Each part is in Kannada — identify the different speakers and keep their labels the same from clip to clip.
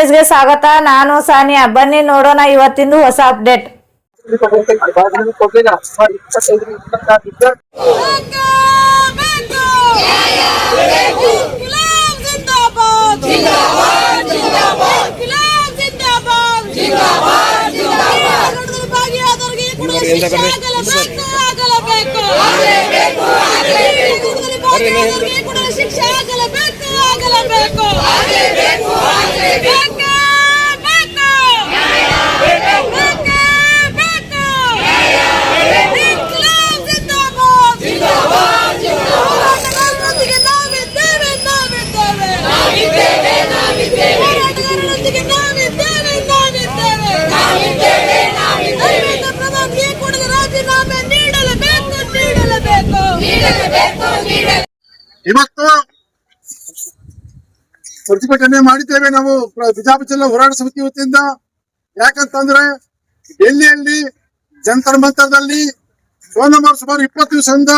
Speaker 1: ನ್ಯೂಸ್ಗೆ ಸ್ವಾಗತ. ನಾನು ಸಾನಿಯಾ. ಬನ್ನಿ ನೋಡೋಣ ಇವತ್ತಿಂದು ಹೊಸ ಅಪ್ಡೇಟ್.
Speaker 2: ಶಿಕ್ಷೆ ಆಗಲೇಬೇಕು, ಆಗಲೇಬೇಕು.
Speaker 3: ಇವತ್ತು ಪ್ರತಿಭಟನೆ ಮಾಡಿದ್ದೇವೆ ನಾವು ಬಿಜಾಪುರ ಜಿಲ್ಲಾ ಹೋರಾಟ ಸಮಿತಿ ವತಿಯಿಂದ. ಯಾಕಂತಂದ್ರೆ ಡೆಲ್ಲಿಯಲ್ಲಿ ಜಂತರ್ ಮಂತರದಲ್ಲಿ ಸೋಮವಾರ ಸುಮಾರು 20 ದಿವಸದಿಂದ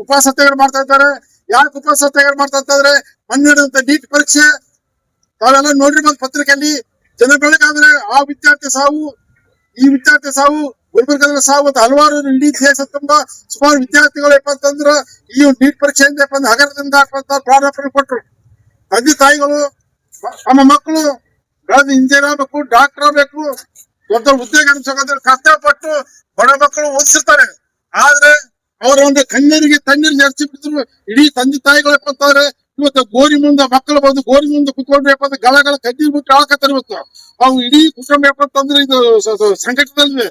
Speaker 3: ಉಪವಾಸ ಸತ್ಯಾಗ್ರಹ ಮಾಡ್ತಾ ಇದ್ದಾರೆ. ಯಾಕೆ ಉಪವಾಸ ಸತ್ಯಾಗ್ರಹ ಮಾಡ್ತಾ ಇದ್ದಾರೆ? ಮೊನ್ನೆ ನೀಟ್ ಪರೀಕ್ಷೆ ತಾವೆಲ್ಲ ನೋಡಿರ್ಬೋದು ಪತ್ರಿಕೆಯಲ್ಲಿ. ಜನ ಬೆಳಗಾದ್ರೆ ಆ ವಿದ್ಯಾರ್ಥಿ ಸಾವು, ಈ ವಿದ್ಯಾರ್ಥಿ ಸಾವು, ಗುಲ್ಬರ್ಗದ ಸಾವು ಮತ್ತು ಹಲವಾರು ಇಡೀ ದೇಶ ತುಂಬಾ ಸುಮಾರು ವಿದ್ಯಾರ್ಥಿಗಳು ಅಂತಂದ್ರ ಈ ನೀಟ್ ಪರೀಕ್ಷೆಯಿಂದ ಹಗರದಿಂದ ಪ್ರಾಣಾಪಾಯ ಕೊಟ್ಟರು. ತಂದೆ ತಾಯಿಗಳು ನಮ್ಮ ಮಕ್ಕಳು ಬೆಳೆದು ಇಂಜಿನಿಯರ್ ಆಗ್ಬೇಕು, ಡಾಕ್ಟರ್ ಆಗ್ಬೇಕು, ದೊಡ್ಡ ಉದ್ಯೋಗ ಕಷ್ಟಪಟ್ಟು ಬಡ ಮಕ್ಕಳು ಓದಿಸಿರ್ತಾರೆ. ಆದ್ರೆ ಅವರ ಒಂದು ಕಣ್ಣೀರಿಗೆ ತಣ್ಣೀರಿಗೆ ಹರಿಸಿ ಬಿಟ್ಟಿದ್ರು ಇಡೀ ತಂದೆ ತಾಯಿಗಳು ಅಂತಂದ್ರೆ ಇವತ್ತು ಗೋರಿ ಮುಂದೆ ಮಕ್ಕಳು ಬಂದು ಗೋರಿ ಮುಂದೆ ಕುತ್ಕೊಂಡು ಗಳಗಳ ಕಣ್ಣೀರ್ ಬಿಟ್ಟು ಆಳಕತ್ತಾರೆ. ಇವತ್ತು ಅವು ಇಡೀ ಕುಟುಂಬ ಅಂತಂದ್ರೆ ಇದು ಸಂಘಟನೆ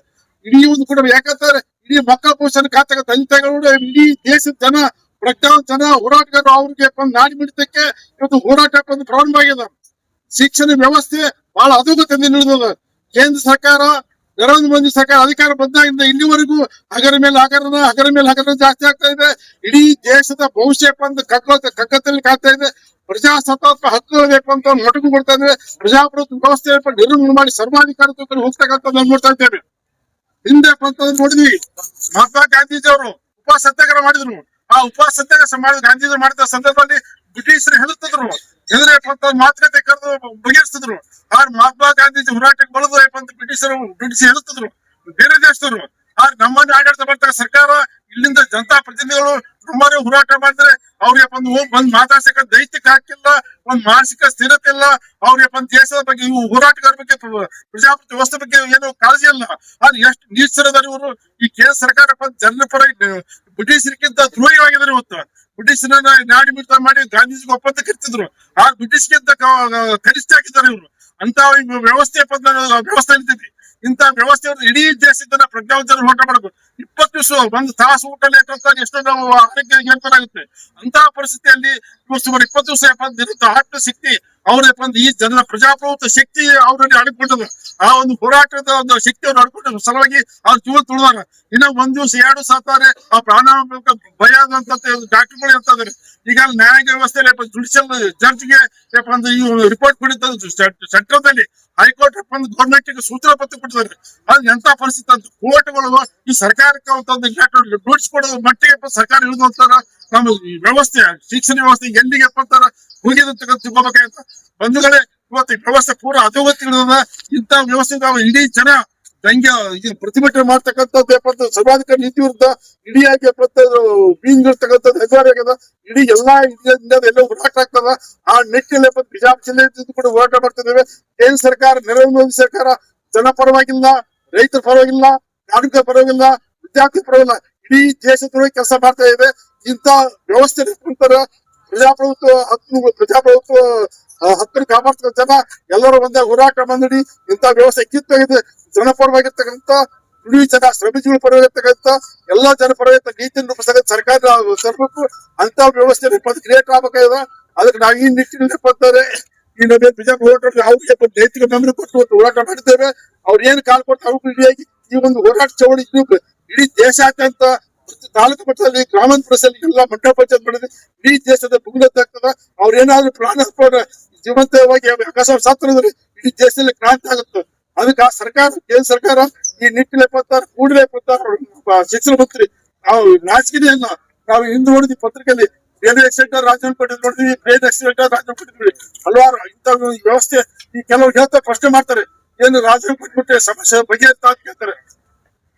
Speaker 3: ಇಡೀ ಒಂದು ಕುಟುಂಬ. ಯಾಕಂತಾರೆ ಇಡೀ ಮಕ್ಕಳ ಪೋಷಣೆ ಖಾತೆ ತಂದೆ ತಾಯಿಗಳು ಇಡೀ ದೇಶದ ಜನ ಪ್ರಜ್ಞಾವಂತ ಜನ ಹೋರಾಟಗಾರರು ಅವ್ರಿಗೆ ನಾಡಿ ಮಿಡಿತಕ್ಕೆ ಇವತ್ತು ಹೋರಾಟ ಪ್ರಾರಂಭ ಆಗಿದೆ. ಶಿಕ್ಷಣ ವ್ಯವಸ್ಥೆ ಬಹಳ ಅಧೋಗತಿಯಿಂದ ನಿಲ್ಲದ. ಕೇಂದ್ರ ಸರ್ಕಾರ ನರೇಂದ್ರ ಮೋದಿ ಸರ್ಕಾರ ಅಧಿಕಾರ ಬಂದಾಗಿಂದ ಇಲ್ಲಿವರೆಗೂ ಹಗರ ಮೇಲೆ ಹಗರಣ ಜಾಸ್ತಿ ಆಗ್ತಾ ಇದೆ. ಇಡೀ ದೇಶದ ಭವಿಷ್ಯ ಕಗ್ಗತ್ತಲ್ಲಿ ಕಾಗ್ತಾ ಇದೆ. ಪ್ರಜಾಸತ್ತಾತ್ಮಕ ಹಕ್ಕುಗಳು ಬೇಕು ಅಂತ ಮೊಟಕು ಕೊಡ್ತಾ ಇದ್ದೇವೆ. ಪ್ರಜಾಪ್ರಭುತ್ವ ವ್ಯವಸ್ಥೆ ನಿರ್ಮೂಲನೆ ಮಾಡಿ ಸರ್ವಾಧಿಕಾರತ್ವ ಹೋಗ್ತಕ್ಕಂಥ ನೋಡ್ತಾ ಇದ್ದೇವೆ. ಹಿಂದೆ ನೋಡಿದ್ವಿ, ಮಹಾತ್ಮ ಗಾಂಧೀಜಿ ಅವರು ಉಪವಾಸ ಸತ್ಯಾಗ್ರಹ ಮಾಡಿದ್ರು. ಆ ಉಪವಾಸ ಸತ್ಯಾಗ್ರಹ ಮಾಡಿದ ಗಾಂಧೀಜಿ ಮಾಡಿದ ಸಂದರ್ಭದಲ್ಲಿ ಬ್ರಿಟಿಷರು ಹೆದರ್ತಿದ್ರು, ಮಾತುಕತೆ ಕರೆದು ಬಗೆಹರಿಸ್ತಿದ್ರು. ಆದ್ರೆ ಮಹಾತ್ಮ ಗಾಂಧೀಜಿ ಹೋರಾಟಕ್ಕೆ ಬಳದು ಬ್ರಿಟಿಷ್ ಹೆದರ್ತಿದ್ರು ಬೇರೆ ದೇಶದವರು. ಆದ್ರೆ ನಮ್ಮಲ್ಲಿ ಆಡಳಿತ ಮಾಡ್ತಾರೆ ಸರ್ಕಾರ, ಇಲ್ಲಿಂದ ಜನತಾ ಪ್ರತಿನಿಧಿಗಳು ನಮ್ಮನೆ ಹೋರಾಟ ಮಾಡಿದ್ರೆ ಅವ್ರಿಗೆ ಬಂದ್ ಮಾತಾಡ್ಸಕ ದೈಹಿಕ ಹಾಕಿಲ್ಲ, ಒಂದ್ ಮಾನಸಿಕ ಸ್ಥಿರತೆ ಇಲ್ಲ. ಅವ್ರಿಗೆ ದೇಶದ ಬಗ್ಗೆ ಇವು ಹೋರಾಟಗಾರ ಬಗ್ಗೆ ಪ್ರಜಾಪ್ರಭುತ್ವ ವ್ಯವಸ್ಥೆ ಬಗ್ಗೆ ಏನು ಕಾಳಜಿ ಇಲ್ಲ. ಆದ್ರೆ ಎಷ್ಟು ನೀಚರದಾರ ಇವರು. ಈ ಕೇಂದ್ರ ಸರ್ಕಾರ ಜನರ ಪರ ಬ್ರಿಟಿಷರಿಗಿಂತ ದ್ರೋಹಿಯಾಗಿದ್ದಾರೆ. ಇವತ್ತು ಬ್ರಿಟಿಷ್ ನಾಡಿ ಮಿಡಿತ ಮಾಡಿ ಗಾಂಧೀಜಿಗೆ ಒಪ್ಪಂದ ಕರಿತಿದ್ರು. ಆ ಬ್ರಿಟಿಷ್ಗಿಂತ ಕನಿಷ್ಠ ಆಗಿದ್ದಾರೆ ಇವರು. ಅಂತ ವ್ಯವಸ್ಥೆ ನಿಂತೈತಿ. ಇಂತ ವ್ಯವಸ್ಥೆ ಇಡೀ ದೇಶದ ಪ್ರಜ್ಞಾವಂತರ ಹೋರಾಟ ಮಾಡಬೇಕು. 20 ದಿವಸ ಒಂದು ತಾಸು ಊಟ ಲೇಟ್ ಅಂತ ಎಷ್ಟೋ ನಾವು ಆರೋಗ್ಯ ಏರ್ಪಡಾಗುತ್ತೆ. ಅಂತಹ ಪರಿಸ್ಥಿತಿಯಲ್ಲಿ ಸುಮಾರು 20 ದಿವಸ ಆತ್ಮ ಶಕ್ತಿ ಅವ್ರ ಈ ಜನರ ಪ್ರಜಾಪ್ರಭುತ್ವ ಶಕ್ತಿ ಅವರಲ್ಲಿ ಅಡಕೊಂಡದ. ಆ ಒಂದು ಹೋರಾಟದ ಒಂದು ಶಕ್ತಿ ಅವ್ರು ಅಡ್ಕೊಂಡ ಸಲುವಾಗಿ ಅವ್ರ ಜೀವ ತುಳಿದಾರ. ಇನ್ನ 1 ದಿವಸ 2 ಸಾತಾರೆ ಆ ಪ್ರಾಣ ಭಯ ಅಂತ ಡಾಕ್ಟರ್ಗಳು ಹೇಳ್ತಾ ಇದಾರೆ. ಈಗ ನ್ಯಾಯ ವ್ಯವಸ್ಥೆಯಲ್ಲಿ ಜುಡಿಷಿಯಲ್ ಜಡ್ಜ್ಗೆ ರಿಪೋರ್ಟ್ ಕೊಡಿದ್ದು ಸೆಂಟ್ರಲ್ದಲ್ಲಿ ಹೈಕೋರ್ಟ್ ಗೌರ್ಮೆಂಟ್ ಸೂಚನಾ ಪತ್ರ ಕೊಟ್ಟಿದ್ದಾರೆ. ಅದು ಎಂತ ಪರಿಸ್ಥಿತಿ ಅಂತ ಕೋರ್ಟ್ಗಳು ಈ ಸರ್ಕಾರಕ್ಕೆ ನೋಟಿಸ್ ಕೊಡೋದು ಮಟ್ಟಿಗೆ ಸರ್ಕಾರ ಇಳಿದಂತಾರ. ನಮ್ಮ ವ್ಯವಸ್ಥೆ ಶಿಕ್ಷಣ ವ್ಯವಸ್ಥೆ ಎಲ್ಲಿಗೆ ಹೋಗಿದಂತ ತಿಳ್ಕೊಬೇಕಾಗತ್ತ. ಬಂಧುಗಳೇ, ಇವತ್ತು ವ್ಯವಸ್ಥೆ ಪೂರ ಅಧೋಗತಿಗಳದ. ಇಂತ ವ್ಯವಸ್ಥೆ ಇಡೀ ಜನ ಪ್ರತಿಭಟನೆ ಮಾಡ್ತಕ್ಕಂಥದ್ದು ಸರ್ವಾಧಿಕಾರಿ ನೀತಿ ವಿರುದ್ಧ ಇಡಿಯಾಗಿ ಬೀಂಗಿರ್ತಕ್ಕಂಥದ್ದು ಹೆಸರಾಗ್ಯದ. ಇಡೀ ಎಲ್ಲಾ ಎಲ್ಲ ಹೋರಾಟ ಆಗ್ತದ. ಆ ನಿಟ್ಟಿನಲ್ಲಿ ಬಿಜಾಪುರ ಜಿಲ್ಲೆ ಕೂಡ ಹೋರಾಟ ಮಾಡ್ತಿದ್ದೇವೆ. ಕೇಂದ್ರ ಸರ್ಕಾರ, ನರೇಂದ್ರ ಮೋದಿ ಸರ್ಕಾರ ಜನ ಪರವಾಗಿಲ್ಲ, ರೈತರ ಪರವಾಗಿಲ್ಲ, ಕಾರ್ಮಿಕರ ಪರವಾಗಿಲ್ಲ, ವಿದ್ಯಾರ್ಥಿ ಪರವಾಗಿಲ್ಲ, ಇಡೀ ದೇಶದೊಳಗೆ ಕೆಲಸ ಮಾಡ್ತಾ ಇದೆ. ಇಂತ ವ್ಯವಸ್ಥೆ ಪ್ರಜಾಪ್ರಭುತ್ವ ಹಕ್ಕನ್ನು ಕಾಪಾಡ್ತಕ್ಕಂಥ ಜನ ಎಲ್ಲರೂ ಒಂದೇ ಹೋರಾಟ ಬಂದಿಡಿ. ಇಂತ ವ್ಯವಸ್ಥೆ ಕಿತ್ತೋಗಿದೆ. ಜನಪರವಾಗಿರ್ತಕ್ಕಂಥ ಇಡೀ ಜನ ಶ್ರಮಿಗಳು ಪರವಾಗಿರ್ತಕ್ಕಂಥ ಎಲ್ಲಾ ಜನಪರವಾಗಿರ್ತ ನೀತಿಯನ್ನು ರೂಪಿಸ್ತಕ್ಕಂಥ ಸರ್ಕಾರ ತರಬೇಕು. ಅಂತ ವ್ಯವಸ್ಥೆ ಕ್ರಿಯೇಟ್ ಆಗ್ಬೇಕಾಗಿದೆ. ಅದಕ್ಕೆ ನಾವು ಈ ನಿಟ್ಟಿನಲ್ಲಿ ಈ ನಡುವೆ ಬಿಜೆಪಿ ಹೋರಾಟ ಅವ್ರಿಗೆ ನೈತಿಕ ಬೆಂಬಲ ಕೊಟ್ಟು ಹೋರಾಟ ಮಾಡಿದ್ದೇವೆ. ಅವ್ರು ಏನ್ ಕಾಲ್ ಕೊಟ್ಟು ಅವ್ರು ಇಡಿಯಾಗಿ ಈ ಒಂದು ಹೋರಾಟ ಚಳವಳಿ ಇಡೀ ದೇಶಾದ್ಯಂತ ತಾಲೂಕು ಮಟ್ಟದಲ್ಲಿ, ಗ್ರಾಮಾಂತರದಲ್ಲಿ ಎಲ್ಲ ಮಂಡಲ ಪಂಚಾಯತ್ ಮಾಡಿದ್ರೆ ಇಡೀ ದೇಶದ ಮುಗಿದಾಗ್ತದ. ಅವ್ರು ಏನಾದ್ರು ಪ್ರಾಣ ಜೀವಂತವಾಗಿ ಸತ್ತರಿದ್ರೆ ಇಡೀ ದೇಶದಲ್ಲಿ ಕ್ರಾಂತಿ ಆಗುತ್ತೆ. ಅದಕ್ಕೆ ಆ ಸರ್ಕಾರ, ಕೇಂದ್ರ ಸರ್ಕಾರ ಈ ನಿಟ್ಟಿನಲ್ಲಿ ಕೂಡಲೇ ಶಿಕ್ಷಣ ಮಂತ್ರಿ ನಾವು ನಾಚಿಕೆಯನ್ನ ನಾವು ಹಿಂದೆ ನೋಡಿದ್ವಿ ಪತ್ರಿಕೆಯಲ್ಲಿ ರೈಲ್ವೆ ಎಕ್ಸಿಡೆಂಟ್ ರಾಜೀನಾಮೆ ಕೊಟ್ಟಿದ್ದು ನೋಡಿದ್ವಿ, ಟ್ರೈನ್ ಆಕ್ಸಿಡೆಂಟ್ ರಾಜೀನಾಮೆ ಕೊಟ್ಟಿದ್ವಿ. ಹಲವಾರು ಇಂಥ ವ್ಯವಸ್ಥೆ ಈ ಕೆಲವರು ಹೇಳ್ತಾರೆ, ಪ್ರಶ್ನೆ ಮಾಡ್ತಾರೆ, ಏನು ರಾಜೀನಾಮೆ ಕೊಟ್ಬಿಟ್ಟೆ ಸಮಸ್ಯೆ ಬಗೆಹರ್ತಾ ಅಂತ ಕೇಳ್ತಾರೆ.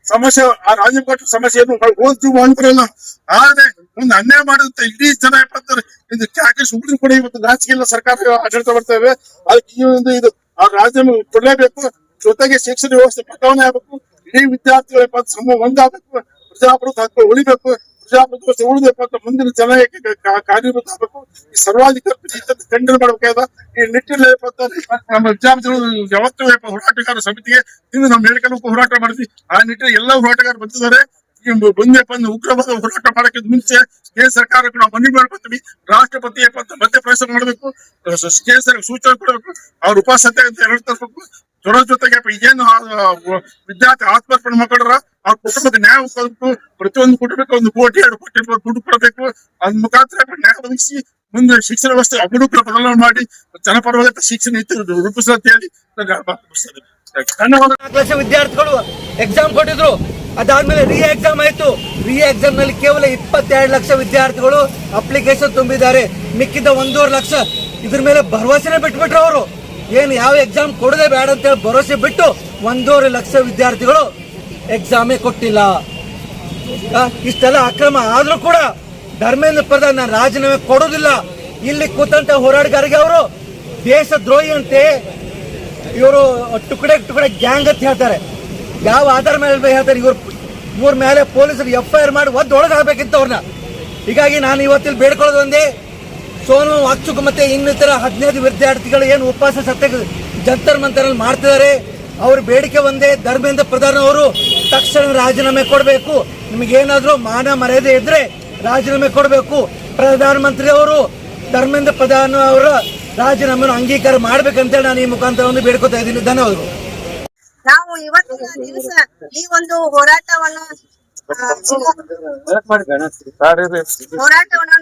Speaker 3: ಸಮಸ್ಯೆ ಆ ರಾಜೀನಾಮೆ ಕೊಟ್ಟ ಸಮಸ್ಯೆ ಏನು ಓದ್ತೀವಿ ಅಂತಾರಲ್ಲ. ಆದ್ರೆ ಒಂದು ಅನ್ಯಾಯ ಮಾಡುತ್ತೆ ಇಡೀ ಜನ ಬರ್ತಾರೆ. ಇದು ಯಾಕೆ ಸುಪ್ರೀಂ ಕೂಡ ಇವತ್ತು ನಾಚಿಕೆಲ್ಲ ಸರ್ಕಾರ ಆಡಳಿತ ಬರ್ತೇವೆ. ಅದಕ್ಕೆ ಈ ಒಂದು ಇದು ಆ ರಾಜೀನಾಮೆ ಕೊಡ್ಲೇಬೇಕು. ಜೊತೆಗೆ ಶಿಕ್ಷಣ ವ್ಯವಸ್ಥೆ ಬದಲಾವಣೆ ಆಗ್ಬೇಕು. ಇಡೀ ವಿದ್ಯಾರ್ಥಿಗಳ ಒಂದಾಗಬೇಕು. ಪ್ರಜಾಪ್ರಭುತ್ವ ಹಕ್ಕು ಉಳಿಬೇಕು. ಪ್ರಜಾಪ್ರಭುತ್ವ ಉಳಿಬೇಕು ಅಂತ ಮುಂದಿನ ಜನಕ್ಕೆ ಕಾರ್ಯರೂಪ ಆಗಬೇಕು. ಈ ಸರ್ವಾಧಿಕಾರ ಖಂಡನೆ ಮಾಡಬೇಕಾದ ಈ ನಿಟ್ಟಿನಲ್ಲಿ ನಮ್ಮ ವಿದ್ಯಾರ್ಥಿಗಳು ಯಾವತ್ತೂ ಹೋರಾಟಗಾರ ಸಮಿತಿಗೆ ಇಂದು ನಮ್ಮ ಹೇಳಿಕೆ ಹೋರಾಟ ಮಾಡಿದ್ವಿ. ಆ ನಿಟ್ಟಿನಲ್ಲಿ ಎಲ್ಲ ಹೋರಾಟಗಾರರು ಬಂದಿದ್ದಾರೆ. ಮುಂದೆ ಬಂದು ಉಗ್ರವಾದ ಹೋರಾಟ ಮಾಡಕ್ಕೆ ಮುಂಚೆ ಕೇಂದ್ರ ಸರ್ಕಾರಕ್ಕೆ ನಾವು ಮನವಿ ಮಾಡ್ಕೊತೀವಿ. ರಾಷ್ಟ್ರಪತಿ ಮಧ್ಯಪ್ರವೇಶ ಮಾಡಬೇಕು. ಕೇಂದ್ರ ಸರ್ಕಾರ ಸೂಚನೆ ಕೊಡಬೇಕು. ಅವ್ರ ಉಪಸತ್ಯ ಅಂತ ಎರಡು ತರಬೇಕು. ಜೊತೆಗೆ ಏನು ವಿದ್ಯಾರ್ಥಿ ಆತ್ಮಹತ್ಯೆ ಮಾಡ್ಕೊಂಡ್ರ ಅವ್ರ ಕುಟುಂಬಕ್ಕೆ ನ್ಯಾಯ ಕೊಡಬೇಕು. ಪ್ರತಿಯೊಂದು ಕುಟುಂಬಕ್ಕೆ 1 ಕೋಟಿ 2 ಕೋಟಿ ದುಡ್ಡು ಕೊಡಬೇಕು. ಅದ್ ಮುಖಾಂತರ ನ್ಯಾಯ ಒದಗಿಸಿ ಮುಂದೆ ಶಿಕ್ಷಣ ವ್ಯವಸ್ಥೆ ಅಭಿವೃದ್ಧಿ ಬದಲಾವಣೆ ಮಾಡಿ ಜನಪರವಾದ ಶಿಕ್ಷಣ ನೀತಿ ರೂಪಿಸ ಅಂತ ಹೇಳಿ ಧನ್ಯವಾದ.
Speaker 4: 4 ಲಕ್ಷ ವಿದ್ಯಾರ್ಥಿಗಳು ಎಕ್ಸಾಮ್ ಕೊಟ್ಟಿದ್ರು. ಅದಾದ್ಮೇಲೆ ರೀ ಎಕ್ಸಾಮ್ ಆಯ್ತು. ರೀ ಎಕ್ಸಾಮ್ ನಲ್ಲಿ ಕೇವಲ 22 ಲಕ್ಷ ವಿದ್ಯಾರ್ಥಿಗಳು ಅಪ್ಲಿಕೇಶನ್ ತುಂಬಿದ್ದಾರೆ. ಮಿಕ್ಕಿದ 1.5 ಲಕ್ಷ ಇದ್ರ ಮೇಲೆ ಭರವಸೆನೇ ಬಿಟ್ಬಿಟ್ರು. ಅವರು ಏನು ಯಾವ ಎಕ್ಸಾಮ್ ಕೊಡದೆ ಬೇಡ ಅಂತ ಹೇಳಿ ಭರವಸೆ ಬಿಟ್ಟು 1.5 ಲಕ್ಷ ವಿದ್ಯಾರ್ಥಿಗಳು ಎಕ್ಸಾಮೇ ಕೊಟ್ಟಿಲ್ಲ. ಇಷ್ಟೆಲ್ಲ ಅಕ್ರಮ ಆದ್ರೂ ಕೂಡ ಧರ್ಮೇಂದ್ರ ಪ್ರಧಾನ್ ನಾನು ರಾಜೀನಾಮೆ ಕೊಡೋದಿಲ್ಲ. ಇಲ್ಲಿ ಕೂತಂತ ಹೋರಾಟಗಾರರಿಗೆ ಅವರು ದೇಶ ದ್ರೋಹಿ ಅಂತೆ, ಇವರು ಟುಕಡೆ ಗ್ಯಾಂಗ್ ಅಂತ ಹೇಳ್ತಾರೆ. ಯಾವ ಆಧಾರ ಮೇಲೆ ಹೇಳ್ತಾರೆ? ಇವ್ರ ಮೇಲೆ ಪೊಲೀಸರು FIR ಮಾಡಿ ಒಳಗಾಗಬೇಕಿತ್ತು ಅವ್ರನ್ನ. ಹೀಗಾಗಿ ನಾನು ಇವತ್ತಿಲ್ಲಿ ಬೇಡ್ಕೊಳ್ಳೋದು ಒಂದೇ, ಸೋನು ವಾಕ್ಚುಕ್ ಮತ್ತೆ ಇನ್ನಿತರ 15 ವಿದ್ಯಾರ್ಥಿಗಳು ಏನು ಉಪವಾಸ ಸತ್ಯ ಜಂತರ್ ಮಂತರಲ್ಲಿ ಮಾಡ್ತಿದ್ದಾರೆ, ಅವ್ರ ಬೇಡಿಕೆ ಒಂದೇ, ಧರ್ಮೇಂದ್ರ ಪ್ರಧಾನ್ ಅವರು ತಕ್ಷಣ ರಾಜೀನಾಮೆ ಕೊಡಬೇಕು. ನಿಮಗೇನಾದ್ರೂ ಮಾನ ಮರ್ಯಾದೆ ಇದ್ರೆ ರಾಜೀನಾಮೆ ಕೊಡಬೇಕು. ಪ್ರಧಾನಮಂತ್ರಿ ಅವರು ಧರ್ಮೇಂದ್ರ ಪ್ರಧಾನ್ ಅವರ ರಾಜೀನಾಮೆಯನ್ನು ಅಂಗೀಕಾರ ಮಾಡ್ಬೇಕಂತೇಳಿ ನಾನು ಈ ಮುಖಾಂತರ ಒಂದು ಬೇಡ್ಕೊತಾ ಇದ್ದೀನಿ. ಧನ್ಯವಾದಗಳು.
Speaker 2: ನಾವು ಇವತ್ತಿನ ದಿವಸ ಈ ಒಂದು ಹೋರಾಟವನ್ನು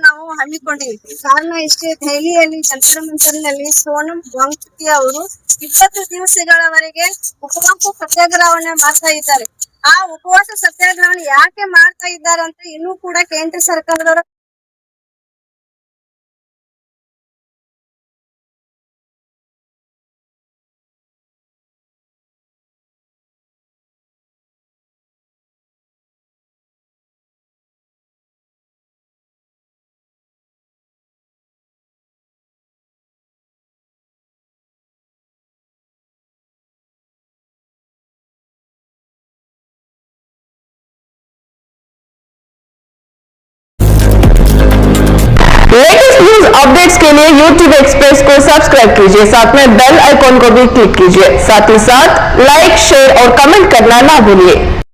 Speaker 2: ನಾವು ಹಮ್ಮಿಕೊಂಡಿವಿ. ಕಾರಣ ಇಷ್ಟೇ, ದೆಹಲಿಯಲ್ಲಿ ಜಂತರ್ ಮಂತರ್ನಲ್ಲಿ ಸೋನಂ ವಾಂಗ್ಚುಕ್ ಅವರು 20 ದಿವಸಗಳವರೆಗೆ ಉಪವಾಸ ಸತ್ಯಾಗ್ರಹವನ್ನ ಮಾಡ್ತಾ ಇದ್ದಾರೆ. ಆ ಉಪವಾಸ ಸತ್ಯಾಗ್ರಹವನ್ನು ಯಾಕೆ ಮಾಡ್ತಾ ಇದ್ದಾರೆ ಅಂತ ಇನ್ನೂ ಕೂಡ ಕೇಂದ್ರ ಸರ್ಕಾರದವರ
Speaker 5: लेटेस्ट न्यूज अपडेट्स के लिए YouTube एक्सप्रेस को सब्सक्राइब कीजिए, साथ में बेल आइकॉन को भी क्लिक कीजिए। साथ ही साथ लाइक, शेयर और कमेंट करना ना भूलिए।